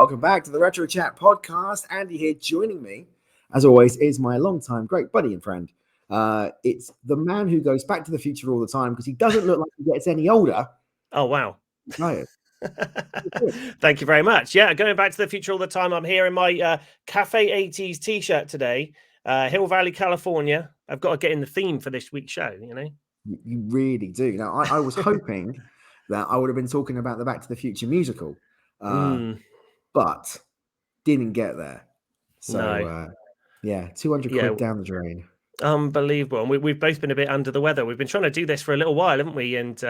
welcome back to the Retro Chat podcast. Andy here, joining me, as always, is my longtime great buddy and friend. It's the man who goes back to the future all the time because he doesn't look like he gets any older. Oh, wow. Tyers. Thank you very much. Yeah, going back to the future all the time. I'm here in my Cafe 80s t-shirt today, Hill Valley, California. I've got to get in the theme for this week's show, you know? You really do. Now, I was hoping that I would have been talking about the Back to the Future musical, but didn't get there. So, No. 200 quid down the drain. Unbelievable. And we've both been a bit under the weather. We've been trying to do this for a little while, haven't we? And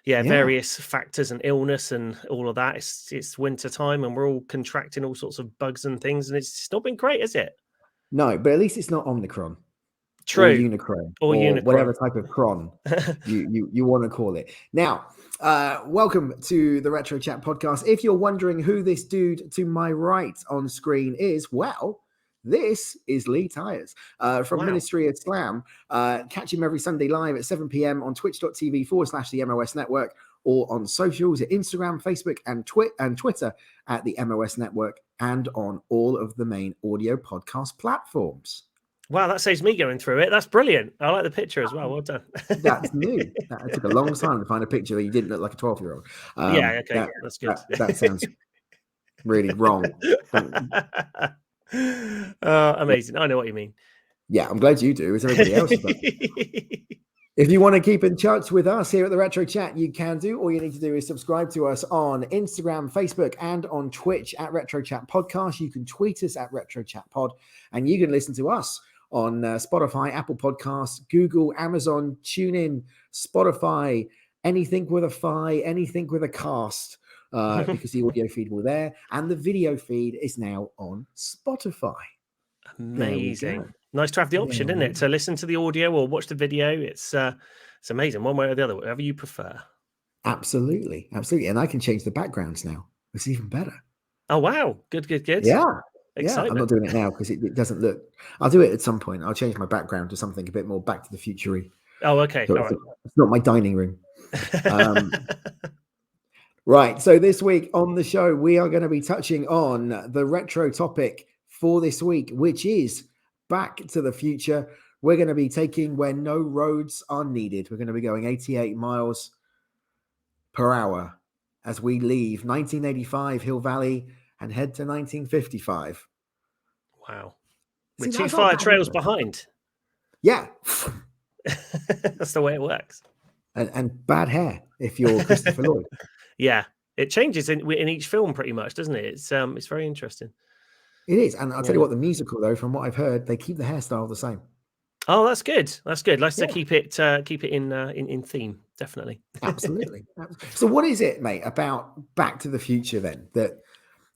various factors and illness and all of that. It's winter time and we're all contracting all sorts of bugs and things. And it's not been great, is it? No, but at least it's not Omicron. True. Or Unicron. Or whatever type of cron you want to call it. Now, welcome to the Retro Chat podcast. If you're wondering who this dude to my right on screen is, well, this is Lee Tyers from Ministry of Slam. Catch him every Sunday live at 7 p.m. on twitch.tv/the MOS Network or on socials at Instagram, Facebook, and Twitter at the MOS Network and on all of the main audio podcast platforms. Wow, that saves me going through it. That's brilliant. I like the picture as well. Well done. That's new. It took a long time to find a picture that you didn't look like a 12-year-old. That's good. That sounds really wrong. Amazing. I know what you mean. Yeah, I'm glad you do, as everybody else does. If you want to keep in touch with us here at the Retro Chat, you can do. All you need to do is subscribe to us on Instagram, Facebook, and on Twitch at Retro Chat Podcast. You can tweet us at Retro Chat Pod, and you can listen to us on Spotify, Apple Podcasts, Google, Amazon, TuneIn, Spotify, anything with a fi, anything with a cast, because the audio feed will there, and the video feed is now on Spotify. Amazing. Nice to have the option, isn't it? To listen to the audio or watch the video. It's amazing, one way or the other, whatever you prefer. Absolutely. And I can change the backgrounds now. It's even better. Oh, wow. Good. Yeah. Excitement. Yeah, I'm not doing it now because it doesn't look. I'll do it at some point. I'll change my background to something a bit more Back to the Future-y. Oh, okay. So all right. It's not my dining room. Right. So this week on the show, we are going to be touching on the retro topic for this week, which is Back to the Future. We're going to be taking where no roads are needed. We're going to be going 88 miles per hour as we leave 1985 Hill Valley and head to 1955. Wow. We're 2 fire trails behind. Yeah. That's the way it works. And bad hair if you're Christopher Lloyd. Yeah. It changes in each film pretty much, doesn't it? It's very interesting. It is. And I'll tell you what, the musical, though, from what I've heard, they keep the hairstyle the same. Oh, that's good. That's good. Nice to keep it in theme, definitely. Absolutely. So what is it, mate, about Back to the Future then? That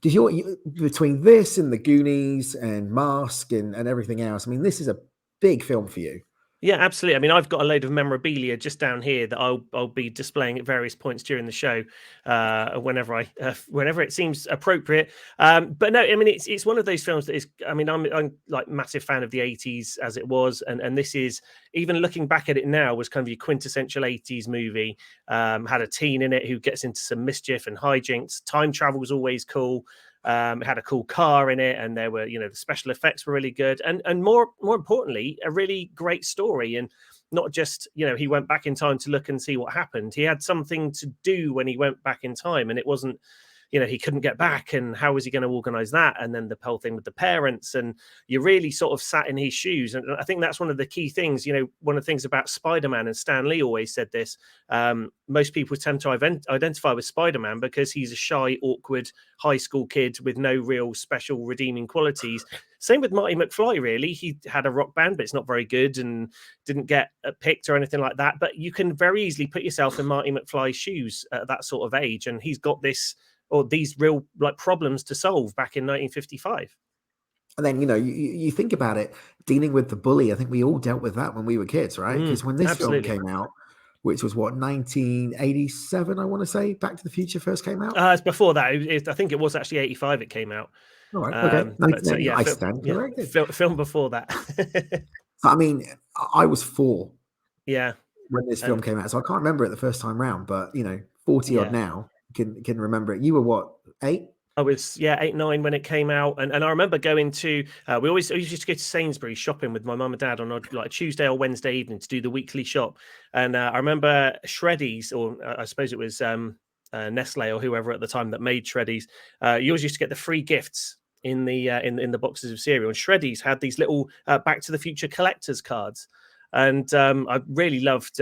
because you between this and the Goonies and Mask and everything else, I mean, this is a big film for you. Yeah, absolutely. I mean, I've got a load of memorabilia just down here that I'll be displaying at various points during the show, whenever it seems appropriate. But no, I mean, it's one of those films that is. I mean, I'm like massive fan of the '80s as it was, and this is, even looking back at it now, was kind of your quintessential '80s movie. Had a teen in it who gets into some mischief and hijinks. Time travel was always cool. It had a cool car in it, and there were, the special effects were really good, and more importantly, a really great story. And not just, he went back in time to look and see what happened. He had something to do when he went back in time, and it wasn't, he couldn't get back, and how was he going to organize that? And then the whole thing with the parents, and you really sort of sat in his shoes. And I think that's one of the key things, one of the things about Spider-Man, and Stan Lee always said this, most people tend to identify with Spider-Man because he's a shy, awkward high school kid with no real special redeeming qualities. Same with Marty McFly, really. He had a rock band, but it's not very good and didn't get picked or anything like that. But you can very easily put yourself in Marty McFly's shoes at that sort of age. And he's got these real problems to solve back in 1955. And then, you think about it, dealing with the bully. I think we all dealt with that when we were kids, right? Because when this film came out, which was 1987, I want to say, Back to the Future first came out. It's before that. I think it was actually 85 it came out. All right, okay. I stand corrected. Film before that. I mean, I was 4. Yeah. When this film came out, so I can't remember it the first time round, but 40 odd now can remember it. You were what, 8? I was 8, 9 when it came out, and I remember going to we always used to go to Sainsbury's shopping with my mum and dad on like a Tuesday or Wednesday evening to do the weekly shop, and I remember Shreddies, or I suppose it was Nestle or whoever at the time that made Shreddies. You always used to get the free gifts in the in the boxes of cereal, and Shreddies had these little Back to the Future collector's cards. And I really loved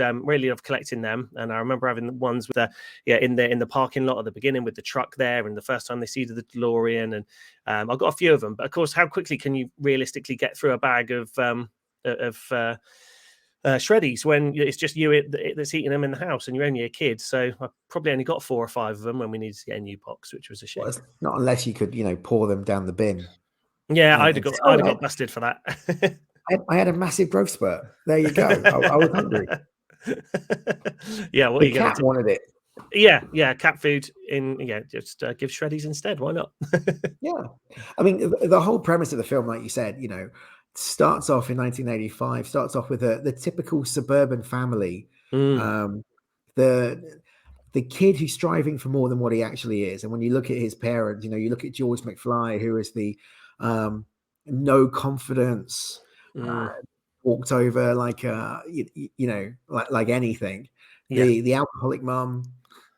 collecting them. And I remember having the ones with in the parking lot at the beginning with the truck there, and the first time they see the DeLorean. And I got a few of them. But of course, how quickly can you realistically get through a bag of Shreddies when it's just you that's eating them in the house, and you're only a kid? So I probably only got 4 or 5 of them when we needed to get a new box, which was a shame. Well, not unless you could, pour them down the bin. Yeah, I'd have got busted for that. I had a massive growth spurt. There you go. I was hungry. Yeah, what the are you going to do? Wanted it. Yeah, cat food just give Shreddies instead. Why not? Yeah, I mean, the whole premise of the film, like you said, starts off in 1985. Starts off with the typical suburban family. The kid who's striving for more than what he actually is. And when you look at his parents, you look at George McFly, who is the no confidence. Walked over like like anything. The alcoholic mom,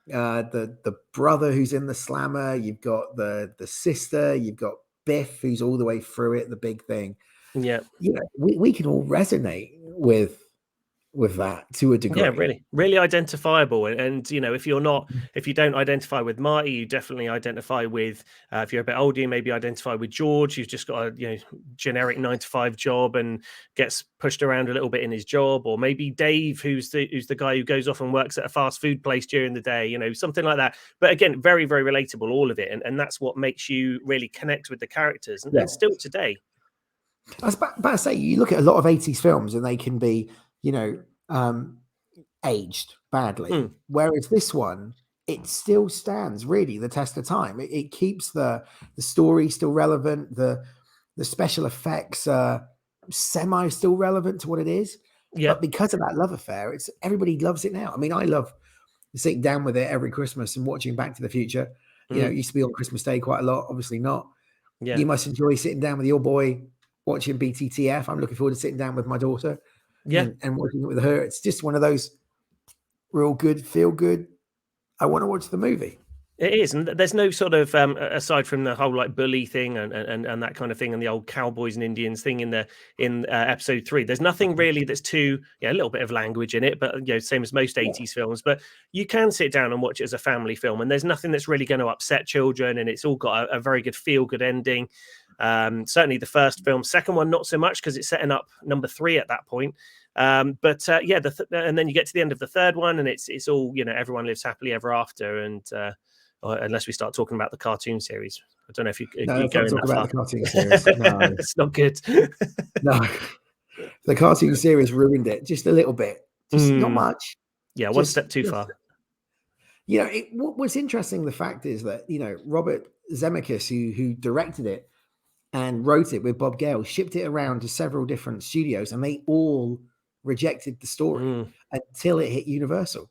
the brother who's in the slammer. You've got the sister. You've got Biff, who's all the way through it. The big thing. Yeah, we can all resonate with that to a degree. Yeah, really identifiable. And if you don't identify with Marty, you definitely identify with if you're a bit older, you maybe identify with George, who's just got a generic 9-to-5 job and gets pushed around a little bit in his job, or maybe Dave, who's the guy who goes off and works at a fast food place during the day, something like that. But again, very, very relatable, all of it, and that's what makes you really connect with the characters, and still today. I was about to say, you look at a lot of 80s films and they can be aged badly, whereas this one, it still stands really the test of time. It keeps the story still relevant, the special effects are semi still relevant to what it is. But because of that love affair, everybody loves it now. I mean, I love sitting down with it every Christmas and watching Back to the Future. It used to be on Christmas Day quite a lot, obviously not. You must enjoy sitting down with your boy watching BTTF. I'm looking forward to sitting down with my daughter and watching it with her. It's just one of those real good, feel good, I want to watch the movie. It is, and there's no sort of aside from the whole like bully thing and that kind of thing, and the old cowboys and Indians thing in episode 3. There's nothing really that's too a little bit of language in it, but same as most 80s films. But you can sit down and watch it as a family film, and there's nothing that's really going to upset children, and it's all got a very good feel good ending. Certainly the first film. Second one, not so much, because it's setting up number 3 at that point. And then you get to the end of the third one, and it's all everyone lives happily ever after, and unless we start talking about the cartoon series. I don't know if you go in that far. The cartoon series. No, it's not good. No, the cartoon series ruined it just a little bit, just not much. Yeah, one step too far. What's interesting, the fact is that Robert Zemeckis, who directed it and wrote it with Bob Gale, shipped it around to several different studios, and they all rejected the story until it hit Universal.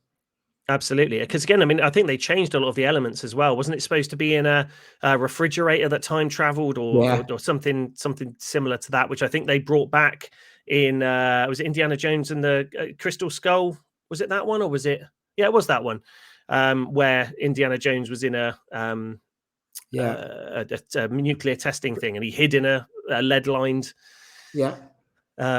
Absolutely, because again, I mean, I think they changed a lot of the elements as well. Wasn't it supposed to be in a refrigerator that time traveled, or something similar to that, which I think they brought back in was it Indiana Jones and the Crystal Skull? Was it that one, or was it? Yeah, it was that one, where Indiana Jones was in a nuclear testing thing, and he hid in a lead-lined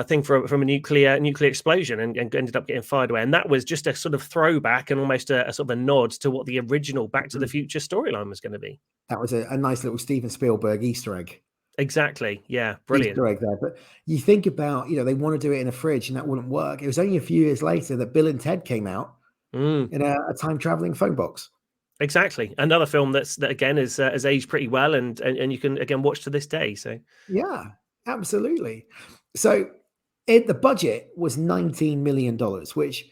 thing from a nuclear explosion and ended up getting fired away. And that was just a sort of throwback and almost a sort of a nod to what the original Back to the Future storyline was going to be. That was a nice little Steven Spielberg Easter egg. Exactly. Yeah, brilliant. Easter egg there. But you think about, they want to do it in a fridge, and that wouldn't work. It was only a few years later that Bill and Ted came out in a time-traveling phone box. Exactly. Another film that again has aged pretty well, and you can again watch to this day. So yeah, absolutely. So the budget was $19 million, which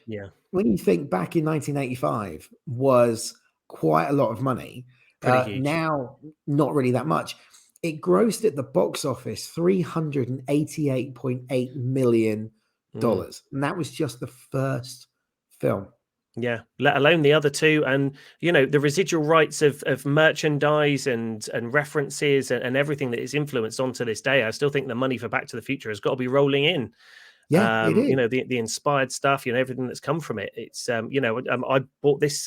when you think back in 1985 was quite a lot of money. Pretty huge. Now, not really that much. It grossed at the box office $388.8 million. And that was just the first film. Yeah, let alone the other two, and the residual rights of merchandise and references and everything that is influenced onto this day. I still think the money for Back to the Future has got to be rolling in. Yeah, it is. The inspired stuff, everything that's come from it. It's I bought this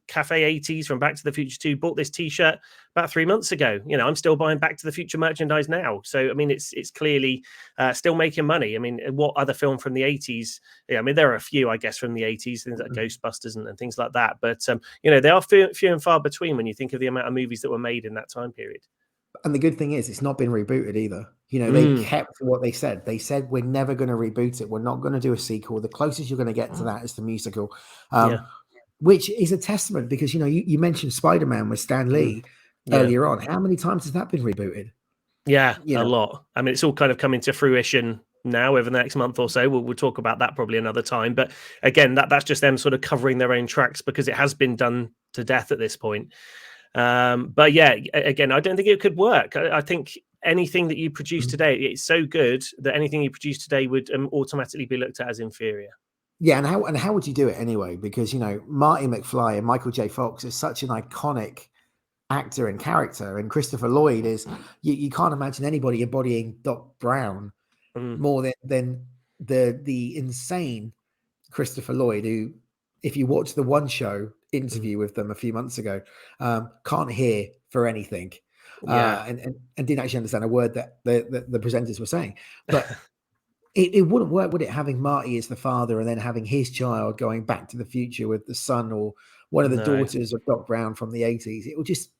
Cafe 80s from Back to the Future 2, bought this t-shirt about 3 months ago. I'm still buying Back to the Future merchandise now. So I mean, it's clearly still making money. I mean, what other film from the 80s? Yeah, I mean, there are a few, I guess, from the 80s, things like Ghostbusters and things like that. But they are few and far between when you think of the amount of movies that were made in that time period. And the good thing is, it's not been rebooted either. They kept what they said. They said, we're never going to reboot it. We're not going to do a sequel. The closest you're going to get to that is the musical, which is a testament because, you mentioned Spider-Man with Stan Lee earlier on. How many times has that been rebooted? Yeah, a lot. I mean, it's all kind of coming to fruition now over the next month or so. We'll talk about that probably another time. But again, that's just them sort of covering their own tracks because it has been done to death at this point. But yeah, again, I don't think it could work. I think anything that you produce today, it's so good that anything you produce today would automatically be looked at as inferior. Yeah, and how would you do it anyway? Because Marty McFly and Michael J. Fox is such an iconic actor and character, and Christopher Lloyd is you can't imagine anybody embodying Doc Brown more than the insane Christopher Lloyd, who, if you watch the One Show interview with them a few months ago, can't hear for anything, and didn't actually understand a word that the presenters were saying. But it wouldn't work, would it? Having Marty as the father and then having his child going back to the future with the son or one of the daughters of Doc Brown from the 80s. It would just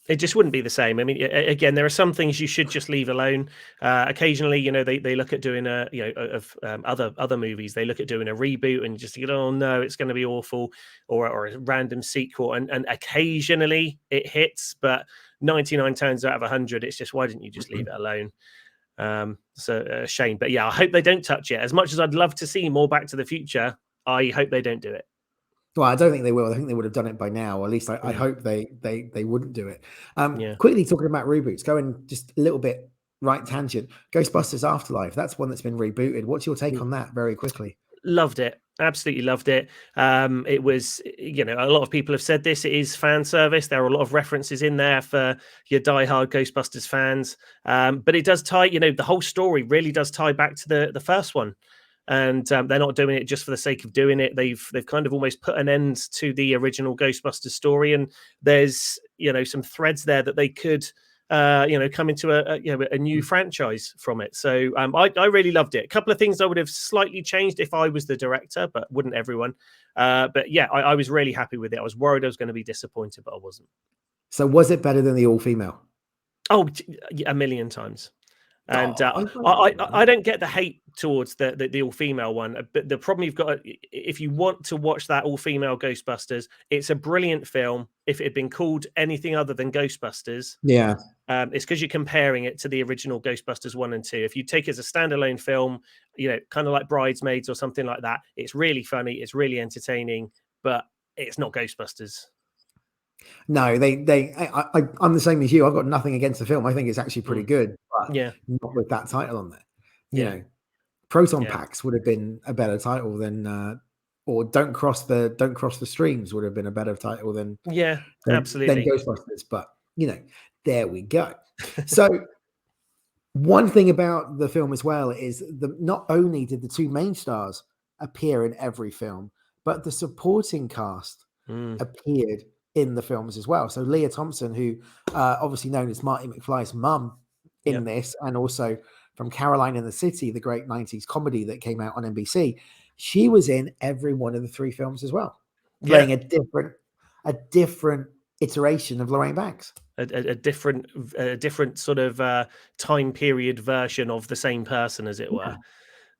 It just wouldn't be the same. I mean, again, there are some things you should just leave alone. Occasionally, they look at doing other movies. They look at doing a reboot and just oh no, it's going to be awful, or a random sequel. And occasionally it hits, but 99 times out of 100, it's just why didn't you just leave it alone? So a shame. But yeah, I hope they don't touch it. As much as I'd love to see more Back to the Future, I hope they don't do it. Well, I don't think they will. I think they would have done it by now. Or at least I hope they wouldn't do it. Quickly talking about reboots, going just a little bit right tangent. Ghostbusters Afterlife. That's one that's been rebooted. What's your take on that? Very quickly. Loved it. Absolutely loved it. It was, a lot of people have said this. It is fan service. There are a lot of references in there for your diehard Ghostbusters fans. But it does tie. The whole story really does tie back to the first one. And they're not doing it just for the sake of doing it. They've kind of almost put an end to the original Ghostbusters story, and there's some threads there that they could come into a new franchise from it. So I really loved it. A couple of things I would have slightly changed if I was the director, but wouldn't everyone? But yeah, I was really happy with it. I was worried I was going to be disappointed, but I wasn't. So was it better than the all-female? Oh, a million times. And I don't get the hate towards the all-female one, but the problem you've got, if you want to watch that all-female Ghostbusters, it's a brilliant film. If it had been called anything other than Ghostbusters, it's because you're comparing it to the original Ghostbusters 1 and 2. If you take it as a standalone film, kind of like Bridesmaids or something like that, it's really funny, it's really entertaining, but it's not Ghostbusters. No, I'm the same as you. I've got nothing against the film. I think it's actually pretty good, but not with that title on there. You know, Proton Packs would have been a better title than, or Don't Cross the Streams would have been a better title than absolutely than Ghostbusters. But there we go. So one thing about the film as well is not only did the two main stars appear in every film, but the supporting cast appeared in the films as well. So Leah Thompson, who obviously known as Marty McFly's mum in this, and also from Caroline in the City, the great 90s comedy that came out on NBC, she was in every one of the three films as well, playing a different iteration of Lorraine Banks. A different sort of time period version of the same person, as it were.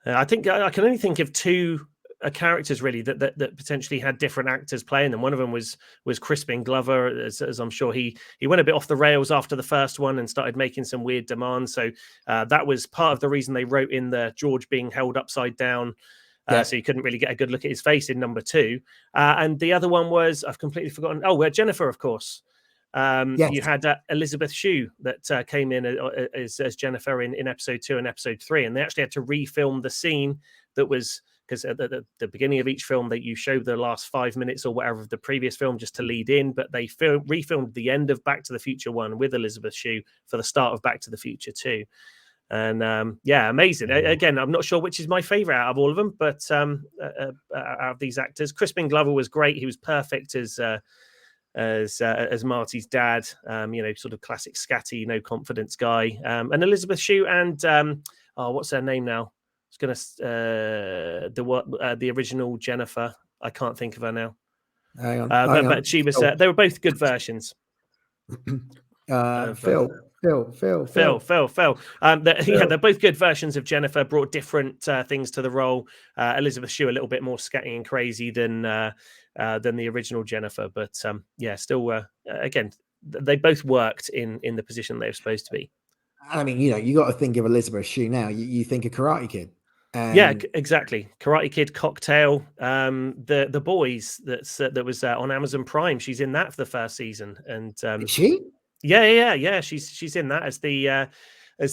I think I can only think of two characters really that potentially had different actors playing them. One of them was Crispin Glover, as I'm sure he went a bit off the rails after the first one and started making some weird demands. So that was part of the reason they wrote in the George being held upside down. So you couldn't really get a good look at his face in number 2. And the other one was, I've completely forgotten. Oh, Jennifer, of course. You had Elizabeth Shue that came in as Jennifer in episode 2 and episode 3, and they actually had to refilm the scene that was because at the beginning of each film that you show the last 5 minutes or whatever of the previous film just to lead in, but they refilmed the end of Back to the Future 1 with Elizabeth Shue for the start of Back to the Future 2. And yeah, amazing. Again, I'm not sure which is my favorite out of all of them, but out of these actors, Crispin Glover was great. He was perfect as Marty's dad, sort of classic scatty, no confidence guy. And Elizabeth Shue and what's her name now? It's gonna the original Jennifer. I can't think of her now. Hang on, but she was. They were both good versions. Phil. They're both good versions of Jennifer. Brought different things to the role. Elizabeth Shue a little bit more scatty and crazy than the original Jennifer, but still, again, they both worked in the position they were supposed to be. I mean, you got to think of Elizabeth Shue now. You think of Karate Kid. Yeah, exactly. Karate Kid, Cocktail, the Boys that was on Amazon Prime. She's in that for the first season, and is she? Yeah. She's in that as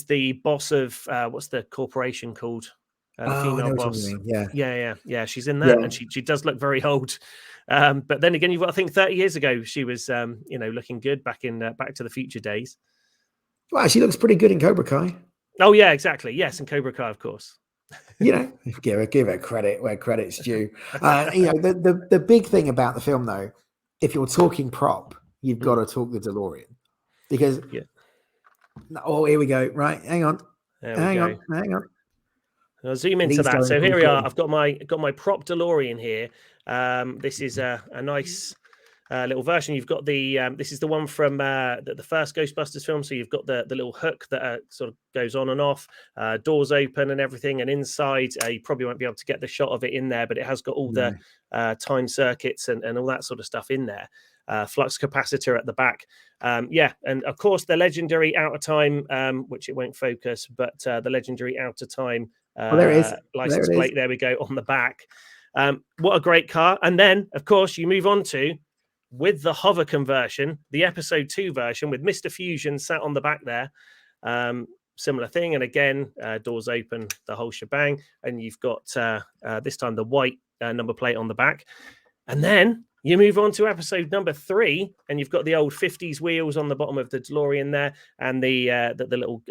the boss of what's the corporation called? The female boss. Yeah. She's in that, and she does look very old. But then again, you've got to think 30 years ago she was looking good back in Back to the Future days. Wow, she looks pretty good in Cobra Kai. Oh yeah, exactly. Yes, and Cobra Kai, of course. Give her credit where credit's due. The big thing about the film, though, if you're talking prop, you've got to talk the DeLorean, because here we go. Right, hang on. I'll zoom into that. So here we are. I've got my prop DeLorean here. This is a nice little version. You've got the this is the one from the first Ghostbusters film. So you've got the little hook that sort of goes on and off, doors open and everything. And inside, you probably won't be able to get the shot of it in there, but it has got all the time circuits and all that sort of stuff in there. Flux capacitor at the back. And of course the legendary Out of Time, which it won't focus, but the legendary Out of Time there it is. license plate. There we go on the back. What a great car. And then, of course, you move on to, with the hover conversion, the episode 2 version with Mr. Fusion sat on the back there. Similar thing. And again, doors open, the whole shebang. And you've got this time the white number plate on the back. And then you move on to episode number 3, and you've got the old 50s wheels on the bottom of the DeLorean there, and the little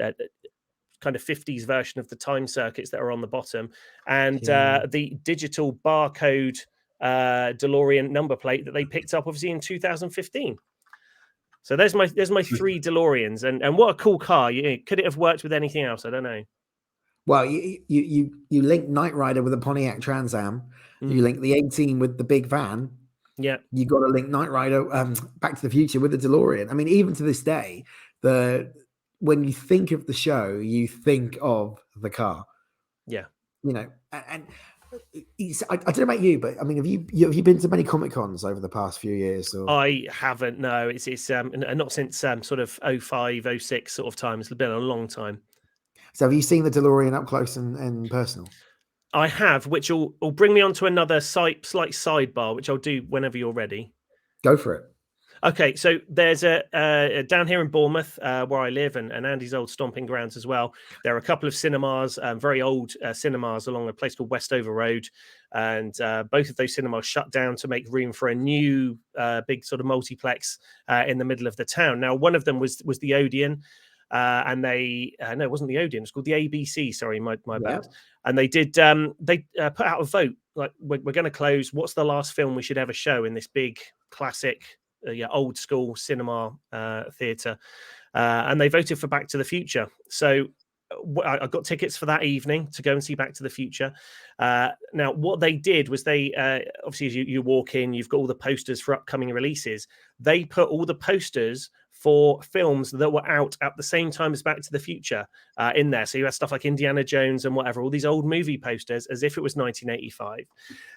kind of 50s version of the time circuits that are on the bottom, and the digital barcode DeLorean number plate that they picked up obviously in 2015. So there's my 3 DeLoreans, and what a cool car. Could it have worked with anything else? I don't know. Well, you link Knight Rider with a Pontiac Trans Am. You link the 18 with the big van. Yeah, you got to link Knight Rider, Back to the Future with the DeLorean. I mean, even to this day, when you think of the show, you think of the car. Yeah, and I don't know about you, but I mean, have you been to many Comic Cons over the past few years? Or? I haven't. No, it's not since sort of 05, 06 sort of time. It's been a long time. So have you seen the DeLorean up close and personal? I have, which will bring me on to another slight sidebar, which I'll do whenever you're ready. Go for it. Okay, so there's a down here in Bournemouth, where I live, and Andy's old stomping grounds as well. There are a couple of cinemas, very old cinemas along a place called Westover Road, and both of those cinemas shut down to make room for a new big sort of multiplex in the middle of the town. Now, one of them was the Odeon. And they no, it wasn't the Odeon. It's called the ABC. Sorry, my bad. And they did put out a vote, like we're going to close. What's the last film we should ever show in this big classic, old school cinema theatre? And they voted for Back to the Future. So I got tickets for that evening to go and see Back to the Future. Now, what they did was they obviously, as you walk in, you've got all the posters for upcoming releases. They put all the posters for films that were out at the same time as Back to the Future in there. So you had stuff like Indiana Jones and whatever, all these old movie posters as if it was 1985.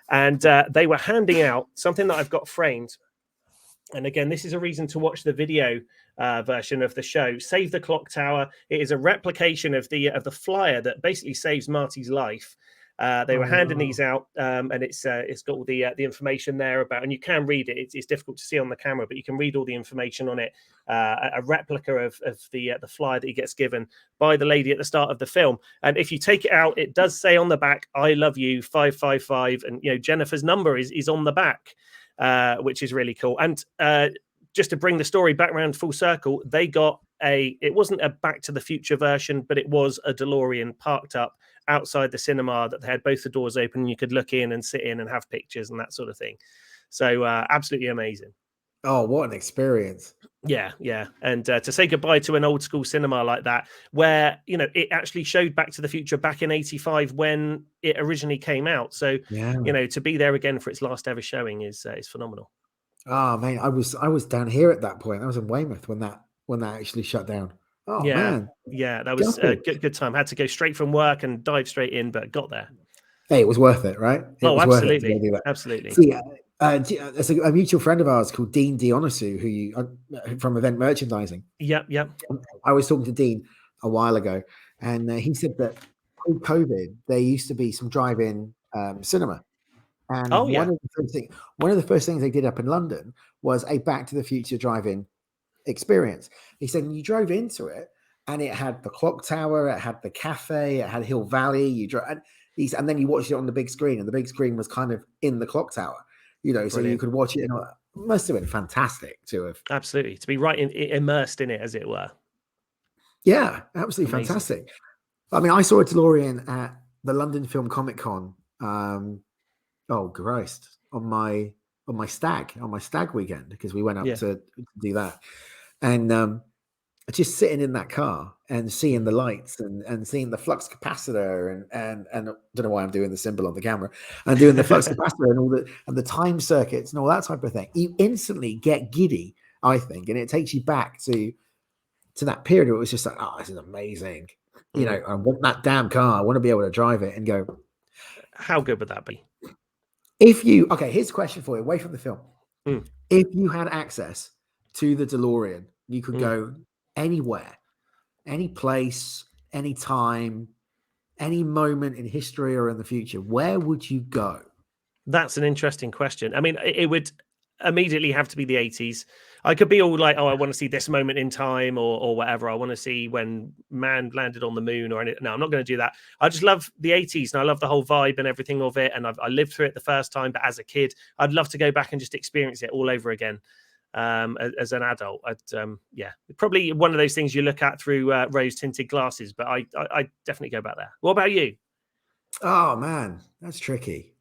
And they were handing out something that I've got framed. And again, this is a reason to watch the video version of the show. Save the Clock Tower. It is a replication of the flyer that basically saves Marty's life. They were handing these out, and it's got all the information there about, and you can read it. It's difficult to see on the camera, but you can read all the information on it. A replica of the flyer that he gets given by the lady at the start of the film. And if you take it out, it does say on the back, "I love you 555," and Jennifer's number is on the back, which is really cool. And just to bring the story back around full circle, they got it wasn't a Back to the Future version, but it was a DeLorean parked up outside the cinema that they had both the doors open, and you could look in and sit in and have pictures and that sort of thing. So absolutely amazing. Oh, what an experience. Yeah. And to say goodbye to an old school cinema like that, where, it actually showed Back to the Future back in 85 when it originally came out. So, to be there again for its last ever showing is phenomenal. Oh, man, I was down here at that point. I was in Weymouth when that actually shut down. Oh, man. Yeah, that was a good time. Had to go straight from work and dive straight in, but got there. Hey, it was worth it, right? It was absolutely. Worth it to do that. Absolutely. See, there's a mutual friend of ours called Dean Dionysu, who from Event Merchandising. Yep. I was talking to Dean a while ago, and he said that pre-COVID there used to be some drive-in cinema, and one of the first things they did up in London was a Back to the Future drive-in experience. He said you drove into it, and it had the clock tower, it had the cafe, it had Hill Valley. You drove, and then you watched it on the big screen, and the big screen was kind of in the clock tower. So you could watch it. It must have been fantastic to have. Absolutely, to be right immersed in it, as it were. Yeah, absolutely fantastic. I mean, I saw a DeLorean at the London Film Comic Con. Oh Christ! On my stag weekend, because we went up to do that, and just sitting in that car and seeing the lights and seeing the flux capacitor and I don't know why I'm doing the symbol on the camera, and doing the flux capacitor and all the time circuits and all that type of thing, you instantly get giddy, I think, and it takes you back to that period where it was just like, oh, this is amazing. I want that damn car. I want to be able to drive it and go. How good would that be? Here's a question for you, away from the film. If you had access to the DeLorean, you could go anywhere, any place, any time, any moment in history or in the future, where would you go? That's an interesting question. I mean, it would immediately have to be the 80s. I could be all like, oh, I want to see this moment in time or whatever. I want to see when man landed on the moon or anything. No, I'm not going to do that. I just love the 80s, and I love the whole vibe and everything of it. And I lived through it the first time, but as a kid, I'd love to go back and just experience it all over again. As an adult, probably one of those things you look at through rose-tinted glasses, but I definitely go back there. What about you? Oh man, that's tricky.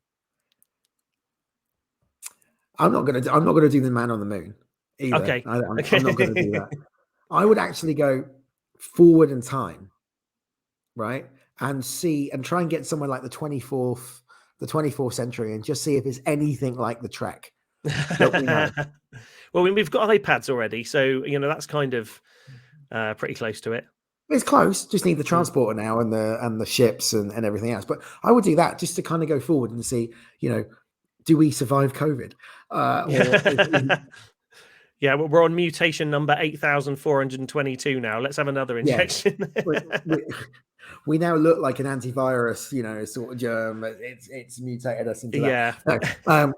I'm not gonna do the Man on the Moon either. Okay. I'm not gonna do that. I would actually go forward in time, right, and try and get somewhere like the 24th century, and just see if it's anything like the Trek that we know. Well, we've got iPads already, so that's kind of pretty close to it. It's close. Just need the transporter now and the ships and everything else. But I would do that just to kind of go forward and see, do we survive COVID? Yeah, well, we're on mutation number 8,422 now. Let's have another injection. We now look like an antivirus, sort of germ. It's mutated us into that. Yeah.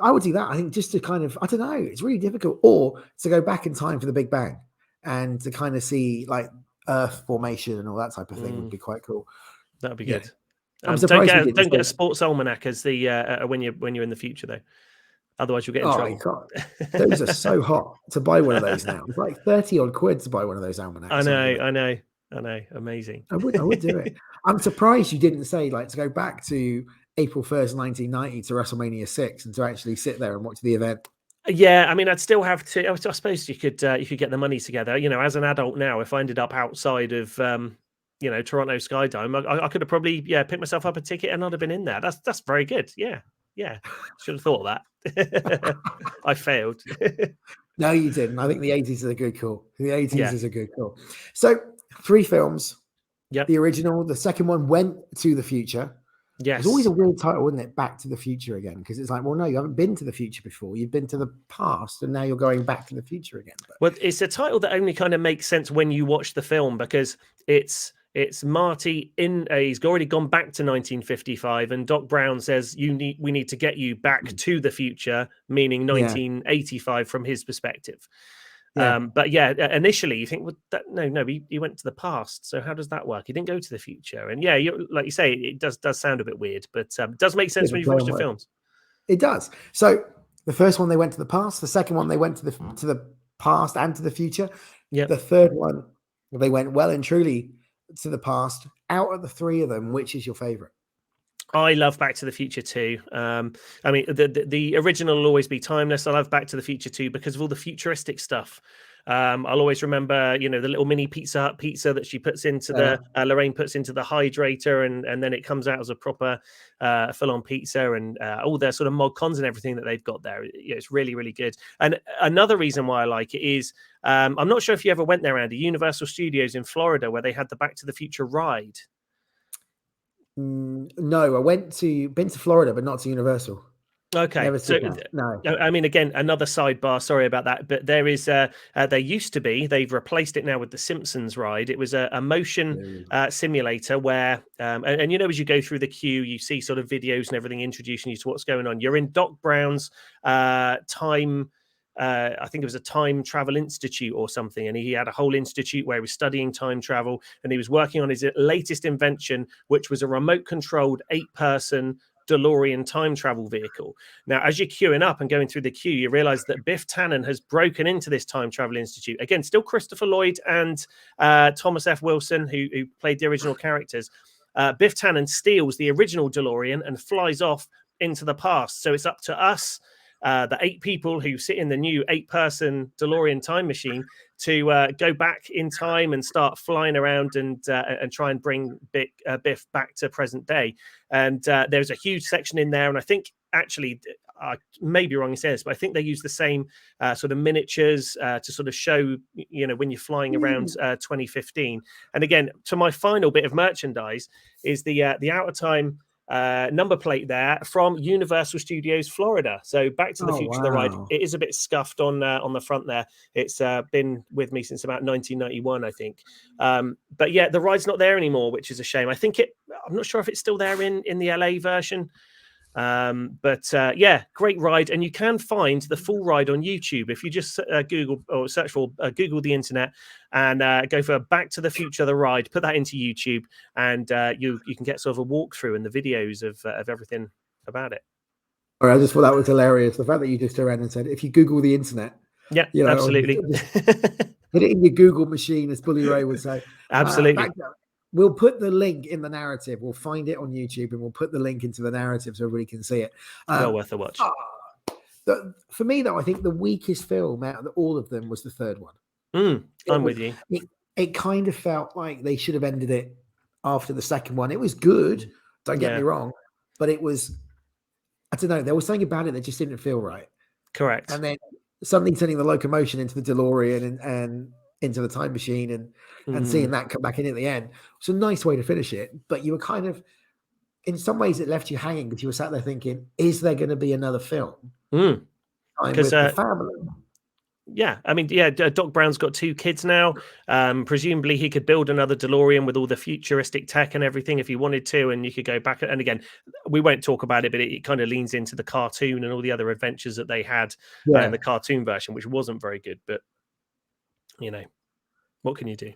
I would do that. I think just to kind of, I don't know, it's really difficult. Or to go back in time for the Big Bang and to kind of see like Earth formation and all that type of thing would be quite cool. That would be good. I'm surprised don't get a sports almanac as the when you're in the future though. Otherwise you'll get in trouble. Those are so hot to buy one of those now. It's like 30 odd quid to buy one of those almanacs. I know. Amazing. I would do it. I'm surprised you didn't say like to go back to April 1st, 1990 to WrestleMania 6 and to actually sit there and watch the event. Yeah, I mean, I'd still have to. I suppose you could get the money together. As an adult now, if I ended up outside of Toronto Skydome, I could have probably picked myself up a ticket and I'd have been in there. That's very good. Yeah. Should have thought of that. I failed. No, you didn't. I think the 80s is a good call. The 80s is a good call. So 3 films. Yep. The original, the second one went to the future. Yes. It's always a weird title, isn't it? Back to the Future again, because it's like, well, no, you haven't been to the future before. You've been to the past, and now you're going back to the future again. Well, it's a title that only kind of makes sense when you watch the film, because it's It's Marty he's already gone back to 1955, and Doc Brown says we need to get you back to the future, meaning 1985 from his perspective. But yeah, initially you think, well, no, he went to the past. So how does that work? He didn't go to the future. And yeah, like you say, it does sound a bit weird, but does make sense when you've watched the films. It does. So the first one they went to the past. The second one they went to the past and to the future. Yeah. The third one they went well and truly to the past. Out of the three of them, which is your favorite? I love Back to the Future too. I mean, the original will always be timeless. I love Back to the Future too because of all the futuristic stuff. I'll always remember, the little mini Pizza Hut pizza that she puts into Lorraine puts into the hydrator, and then it comes out as a proper full-on pizza, and all their sort of mod cons and everything that they've got there. It's really, really good. And another reason why I like it is I'm not sure if you ever went there, Andy, Universal Studios in Florida, where they had the Back to the Future ride. No, been to Florida, but not to Universal. Okay, so no. I mean, again, another sidebar. Sorry about that, but there is there used to be. They've replaced it now with the Simpsons ride. It was a motion simulator where, and as you go through the queue, you see sort of videos and everything introducing you to what's going on. You're in Doc Brown's time. I think it was a time travel institute or something, and he had a whole institute where he was studying time travel, and he was working on his latest invention, which was a remote controlled 8-person DeLorean time travel vehicle. Now, as you're queuing up and going through the queue, you realize that Biff Tannen has broken into this time travel institute. Again, still Christopher Lloyd and Thomas F. Wilson, who played the original characters. Biff Tannen steals the original DeLorean and flies off into the past. So it's up to us, the 8 people who sit in the new 8-person DeLorean time machine, to go back in time and start flying around and try and bring Biff back to present day. And there's a huge section in there, and I think actually I may be wrong in saying this, but I think they use the same sort of miniatures to sort of show when you're flying around 2015. And again, to my final bit of merchandise is the Out of Time number plate there from Universal Studios Florida. So Back to the Future, the ride. It is a bit scuffed on the front there. It's been with me since about 1991, I think. But yeah, the ride's not there anymore, which is a shame. I'm not sure if it's still there in the LA version. But yeah, great ride, and you can find the full ride on YouTube if you just Google or search for Google the internet and go for Back to the Future the ride. Put that into YouTube, and you can get sort of a walkthrough and the videos of everything about it. All right, I just thought that was hilarious. The fact that you just turned around and said, if you Google the internet, yeah, absolutely, put it in your Google machine, as Bully Ray would say. Absolutely. We'll put the link in the narrative. We'll find it on YouTube, and we'll put the link into the narrative so everybody can see it. Well worth a watch. For me, though, I think the weakest film out of all of them was the third one. I'm with you. It kind of felt like they should have ended it after the second one. It was good, don't get me wrong, but it was, I don't know, there was something about it that just didn't feel right. Correct. And then suddenly turning the locomotion into the DeLorean and into the time machine and seeing that come back in at the end. It's a nice way to finish it, but you were kind of, in some ways it left you hanging because you were sat there thinking, is there going to be another film? Because the family. Yeah, I mean, yeah, Doc Brown's got 2 kids now. Presumably he could build another DeLorean with all the futuristic tech and everything if he wanted to, and you could go back. And again, we won't talk about it, but it kind of leans into the cartoon and all the other adventures that they had in the cartoon version, which wasn't very good, but what can you do?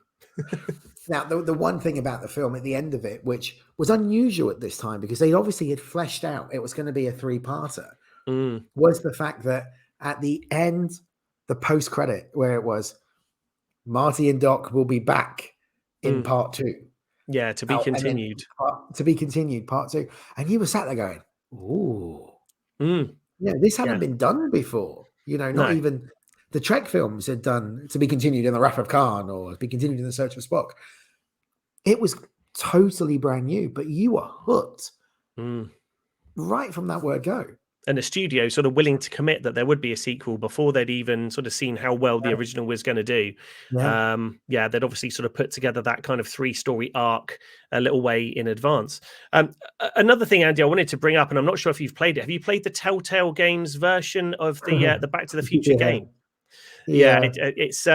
Now, the one thing about the film at the end of it, which was unusual at this time, because they obviously had fleshed out it was going to be a 3-parter, was the fact that at the end, the post-credit, where it was Marty and Doc will be back in part 2. Yeah, to be continued. To be continued, part 2. And you were sat there going, ooh. Yeah, this hadn't been done before. Not even the Trek films had done to be continued in the Wrath of Khan or to be continued in the Search for Spock. It was totally brand new, but you were hooked right from that word go. And the studio sort of willing to commit that there would be a sequel before they'd even sort of seen how well the original was going to do. They'd obviously sort of put together that kind of 3-story arc a little way in advance. Another thing, Andy, I wanted to bring up, and I'm not sure if you've played it. Have you played the Telltale Games version of the Back to the Future game? It's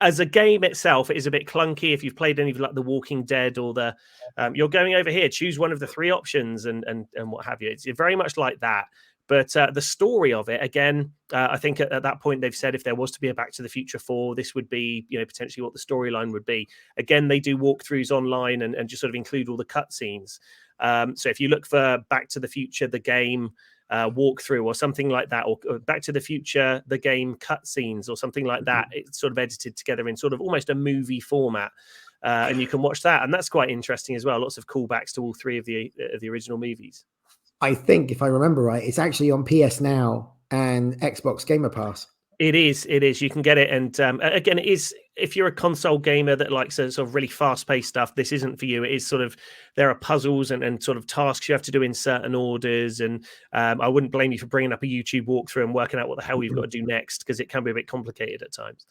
as a game itself, it is a bit clunky. If you've played any of like The Walking Dead or the, you're going over here, choose one of the 3 options and what have you. It's very much like that. But the story of it, again, I think at that point they've said if there was to be a Back to the Future 4, this would be, potentially what the storyline would be. Again, they do walkthroughs online and just sort of include all the cutscenes. So if you look for Back to the Future, the game walkthrough or something like that, or Back to the Future, the game cutscenes or something like that, it's sort of edited together in sort of almost a movie format. And you can watch that. And that's quite interesting as well. Lots of callbacks to all 3 of the original movies. I think, if I remember right, it's actually on PS Now and Xbox Gamer Pass. It is. You can get it. And again, it is, if you're a console gamer that likes a sort of really fast-paced stuff, this isn't for you. It is sort of, there are puzzles and sort of tasks you have to do in certain orders. And I wouldn't blame you for bringing up a YouTube walkthrough and working out what the hell you've got to do next, because it can be a bit complicated at times.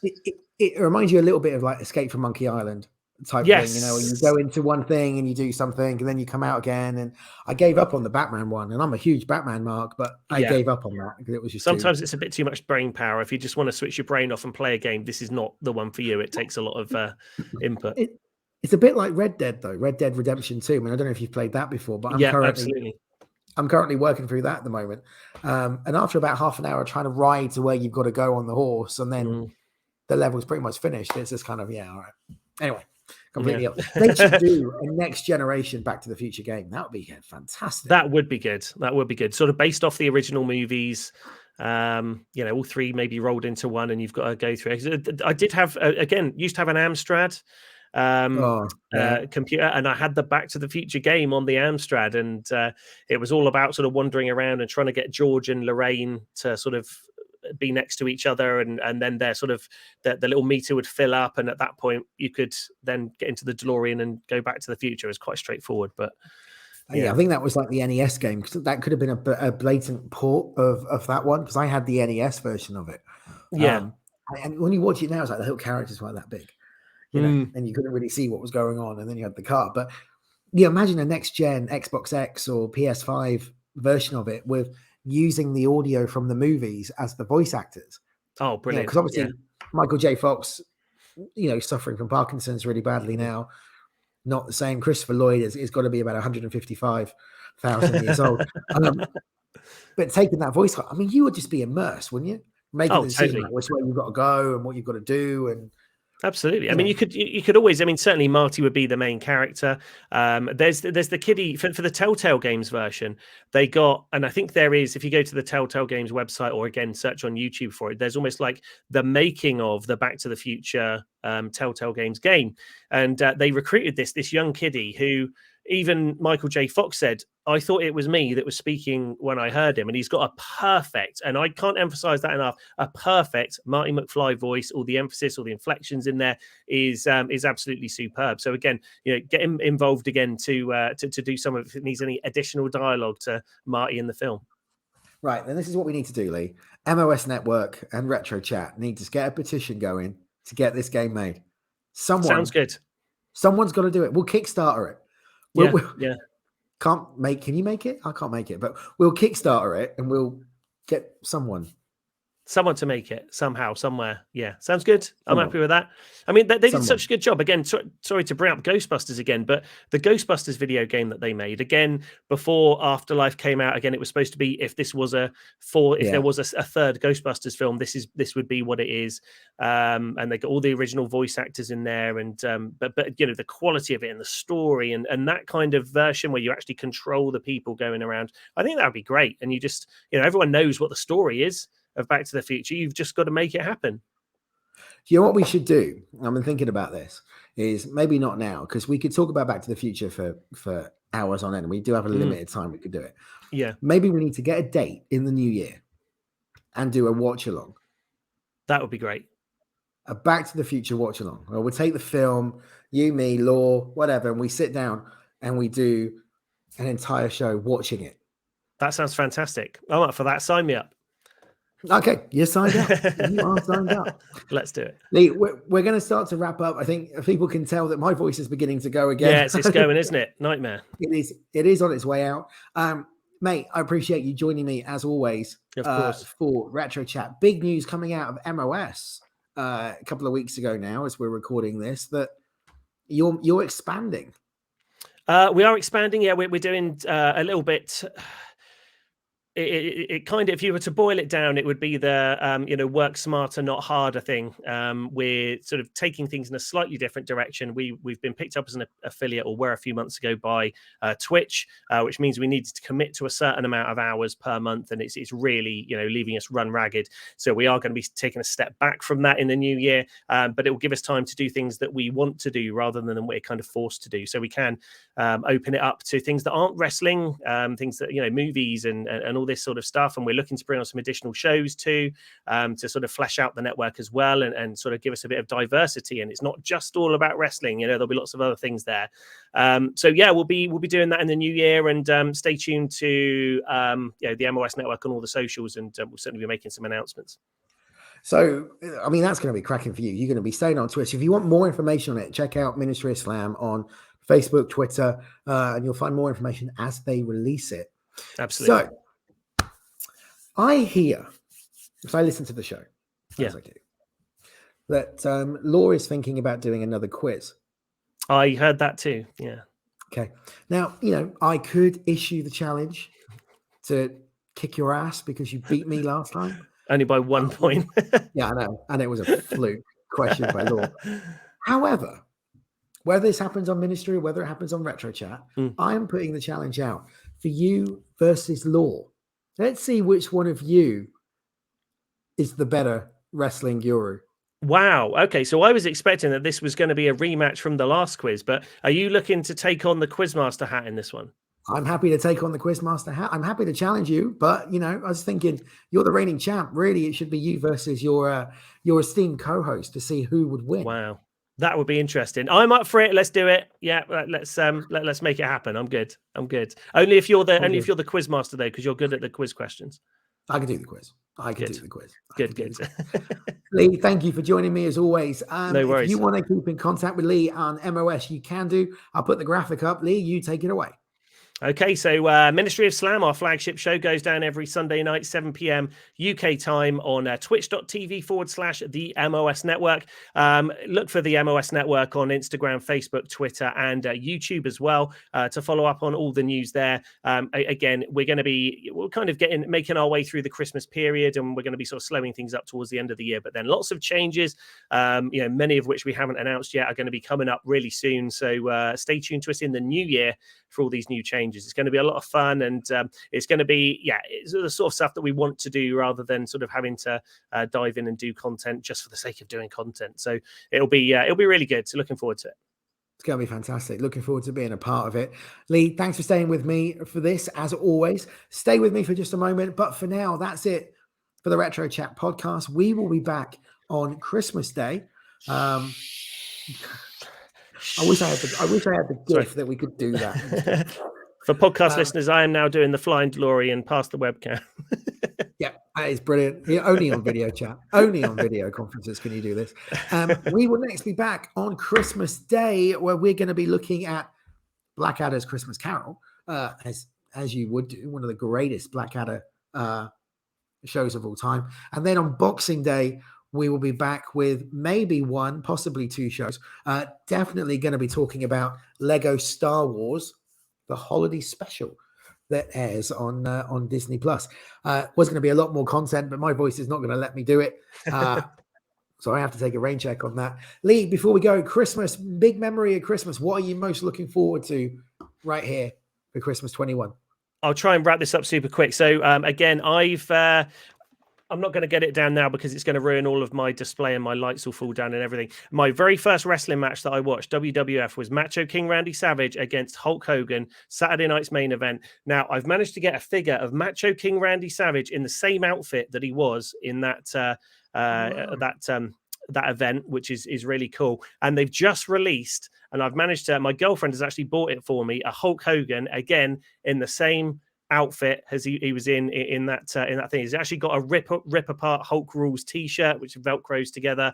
It reminds you a little bit of like Escape from Monkey Island type thing, you go into one thing and you do something and then you come out again. And I gave up on the Batman one, and I'm a huge Batman mark, but I gave up on that because it was just sometimes it's a bit too much brain power. If you just want to switch your brain off and play a game, this is not the one for you. It takes a lot of input. It's a bit like Red Dead though. Red Dead Redemption 2. I mean, I don't know if you've played that before, but I'm currently working through that at the moment. And after about half an hour trying to ride to where you've got to go on the horse, and then the level's pretty much finished, it's just kind of all right. Anyway, completely up. They should do a next generation Back to the Future game. That would be fantastic. That would be good. Sort of based off the original movies. All 3 maybe rolled into one, and you've got to go through. I did have used to have an Amstrad computer, and I had the Back to the Future game on the Amstrad, and it was all about sort of wandering around and trying to get George and Lorraine to sort of be next to each other, and then they're sort of the little meter would fill up, and at that point you could then get into the DeLorean and go back to the future. It was quite straightforward, but I think that was like the NES game, because that could have been a blatant port of that one, because I had the NES version of it. And when you watch it now, it's like the little characters weren't that big, and you couldn't really see what was going on, and then you had the car. But imagine a next gen Xbox X or PS5 version of it with using the audio from the movies as the voice actors. Oh, brilliant. Because obviously Michael J. Fox, suffering from Parkinson's really badly now, not the same. Christopher Lloyd is got to be about 155,000 years old. But taking that voice, I mean, you would just be immersed, wouldn't you? Making it seem like which way you've got to go and what you've got to do. And absolutely. I mean, you could always, certainly Marty would be the main character. There's the kiddie for the Telltale Games version. They got, and I think there is, if you go to the Telltale Games website or again search on YouTube for it, there's almost like the making of the Back to the Future Telltale Games game. And they recruited this young kiddie who even Michael J. Fox said, I thought it was me that was speaking when I heard him. And he's got a perfect, and I can't emphasize that enough, a perfect Marty McFly voice. All the emphasis, all the inflections in there is absolutely superb. So again, get him involved again to do some of, if it needs any additional dialogue to Marty in the film. Right, then this is what we need to do, Lee. MOS Network and RetroChat need to get a petition going to get this game made. Sounds good. Someone's got to do it. We'll Kickstarter it. Can you make it? I can't make it, but we'll Kickstarter it and we'll get someone to make it somehow, somewhere. Yeah, sounds good. I'm happy with that. I mean, they did such a good job. Again, sorry to bring up Ghostbusters again, but the Ghostbusters video game that they made, again, before Afterlife came out, again, it was supposed to be, if there was a third Ghostbusters film, this would be what it is. And they got all the original voice actors in there, and but the quality of it and the story and that kind of version where you actually control the people going around, I think that would be great. And you just, everyone knows what the story is of Back to the Future. You've just got to make it happen. You know what we should do? I've been thinking about this. Is maybe not now, because we could talk about Back to the Future for hours on end. We do have a limited time we could do it. Yeah. Maybe we need to get a date in the new year and do a watch along. That would be great. A Back to the Future watch along. Well, we'll take the film, you, me, Law, whatever, and we sit down and we do an entire show watching it. That sounds fantastic. I'm up for that. Sign me up. Okay, you're signed up. You are signed up. Let's do it. Lee, we're going to start to wrap up. I think people can tell that my voice is beginning to go again. Yeah, it's going, isn't it? Nightmare. It is on its way out. Mate, I appreciate you joining me as always. Of course. For Retro Chat. Big news coming out of MOS a couple of weeks ago now, as we're recording this, that you're expanding. We are expanding. Yeah, we're doing a little bit. It kind of, if you were to boil it down, it would be the work smarter, not harder thing. We're sort of taking things in a slightly different direction. We've been picked up as an affiliate, or were a few months ago, by Twitch, which means we needed to commit to a certain amount of hours per month, and it's really leaving us run ragged. So we are going to be taking a step back from that in the new year, but it will give us time to do things that we want to do rather than we're kind of forced to do. So we can open it up to things that aren't wrestling, things that movies and all this sort of stuff, and we're looking to bring on some additional shows too, to sort of flesh out the network as well, and sort of give us a bit of diversity. And it's not just all about wrestling, there'll be lots of other things there. So yeah, we'll be doing that in the new year, and stay tuned to the MOS network on all the socials, and we'll certainly be making some announcements. So, I mean, that's going to be cracking for you. You're going to be staying on Twitch. If you want more information on it, check out Ministry of Slam on Facebook, Twitter, and you'll find more information as they release it. Absolutely. So, I hear, if I listen to the show, as I do, that Law is thinking about doing another quiz. I heard that too, yeah. Okay. Now, I could issue the challenge to kick your ass because you beat me last time. Only by 1 point. Yeah, I know. And it was a fluke question by Law. However, whether this happens on Ministry or whether it happens on RetroChat, I am putting the challenge out for you versus Law. Let's see which one of you is the better wrestling guru. Wow. Okay. So I was expecting that this was going to be a rematch from the last quiz, but are you looking to take on the Quizmaster hat in this one? I'm happy to take on the Quizmaster hat. I'm happy to challenge you, but I was thinking you're the reigning champ. Really, it should be you versus your esteemed co-host to see who would win. Wow. That would be interesting. I'm up for it. Let's do it. Yeah, let's make it happen. I'm good. Only if you're the Quizmaster though, because you're good at the quiz questions. I can do the quiz. I can do the quiz. Good. Lee, thank you for joining me as always. No worries. If you want to keep in contact with Lee on MOS, you can do. I'll put the graphic up. Lee, you take it away. Okay, so Ministry of Slam, our flagship show, goes down every Sunday night, 7 p.m. UK time on twitch.tv/the MOS Network. Look for the MOS Network on Instagram, Facebook, Twitter, and YouTube as well to follow up on all the news there. Again, we're kind of making our way through the Christmas period, and we're going to be sort of slowing things up towards the end of the year. But then lots of changes, many of which we haven't announced yet, are going to be coming up really soon. So stay tuned to us in the new year for all these new changes. It's going to be a lot of fun, and it's going to be, it's the sort of stuff that we want to do rather than sort of having to dive in and do content just for the sake of doing content. So it'll be really good. So looking forward to it. It's going to be fantastic. Looking forward to being a part of it. Lee, thanks for staying with me for this, as always. Stay with me for just a moment. But for now, that's it for the Retro Chat podcast. We will be back on Christmas Day. I wish I had the gift that we could do that. For podcast listeners, I am now doing the flying Delorian past the webcam. Yeah, that is brilliant. Yeah, only on video chat. Only on video conferences can you do this. We will next be back on Christmas Day, where we're going to be looking at Blackadder's Christmas Carol, as you would do, one of the greatest Blackadder shows of all time. And then on Boxing Day, we will be back with maybe one, possibly two shows. Definitely going to be talking about Lego Star Wars, the holiday special that airs on Disney Plus. Was going to be a lot more content, but my voice is not going to let me do it. So I have to take a rain check on that. Lee, before we go, Christmas, big memory of Christmas. What are you most looking forward to right here for Christmas 21? I'll try and wrap this up super quick. So again, I'm not going to get it down now because it's going to ruin all of my display and my lights will fall down and everything. My very first wrestling match that I watched, WWF, was Macho King Randy Savage against Hulk Hogan, Saturday night's main event. Now, I've managed to get a figure of Macho King Randy Savage in the same outfit that he was in that event, which is really cool. And they've just released, and I've managed to, my girlfriend has actually bought it for me, a Hulk Hogan, again, in the same outfit as he was in that thing. He's actually got a rip apart Hulk Rules t-shirt, which velcros together.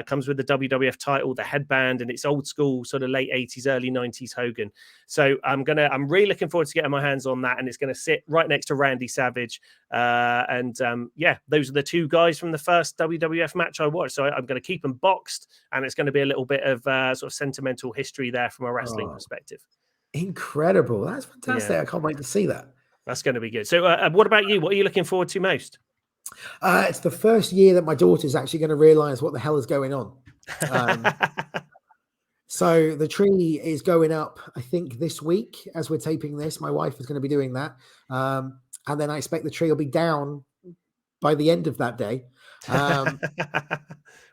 Comes with the WWF title, the headband, and it's old school sort of late 80s, early 90s Hogan. So I'm really looking forward to getting my hands on that, and it's going to sit right next to Randy Savage. Yeah, those are the two guys from the first WWF match I watched. So I'm going to keep them boxed, and it's going to be a little bit of sort of sentimental history there from a wrestling perspective. Incredible. That's fantastic. Yeah. I can't wait to see that. That's going to be good. So what about you? What are you looking forward to most? It's the first year that my daughter's actually going to realize what the hell is going on. So the tree is going up, I think, this week as we're taping this. My wife is going to be doing that. And then I expect the tree will be down by the end of that day.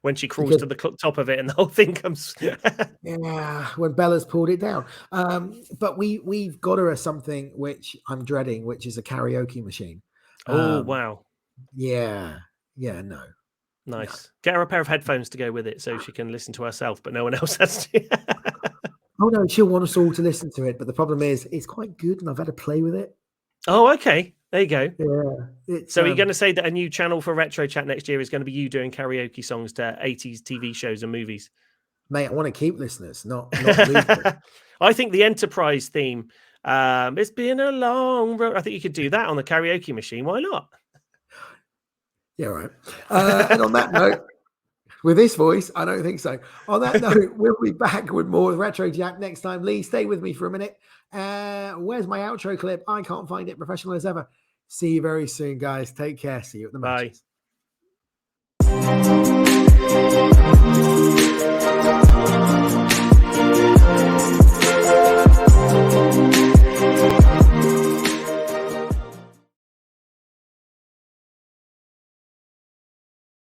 When she crawls to the top of it and the whole thing comes. Yeah, when Bella's pulled it down. But we've got her something which I'm dreading, which is a karaoke machine. Oh, wow. Yeah, no. Nice. No. Get her a pair of headphones to go with it so she can listen to herself, but no one else has to. Oh, no, she'll want us all to listen to it. But the problem is it's quite good and I've had to play with it. Oh, okay. There you go. Yeah. So are you going to say that a new channel for Retro Chat next year is going to be you doing karaoke songs to 80s TV shows and movies? Mate, I want to keep listeners, not lose them. I think the Enterprise theme, it's been a long road. I think you could do that on the karaoke machine. Why not? Yeah, right. And on that note, with this voice, I don't think so. On that note, we'll be back with more Retro Chat next time. Lee, stay with me for a minute. Where's my outro clip? I can't find it. Professional as ever. See you very soon, guys. Take care. See you at the matches. Bye.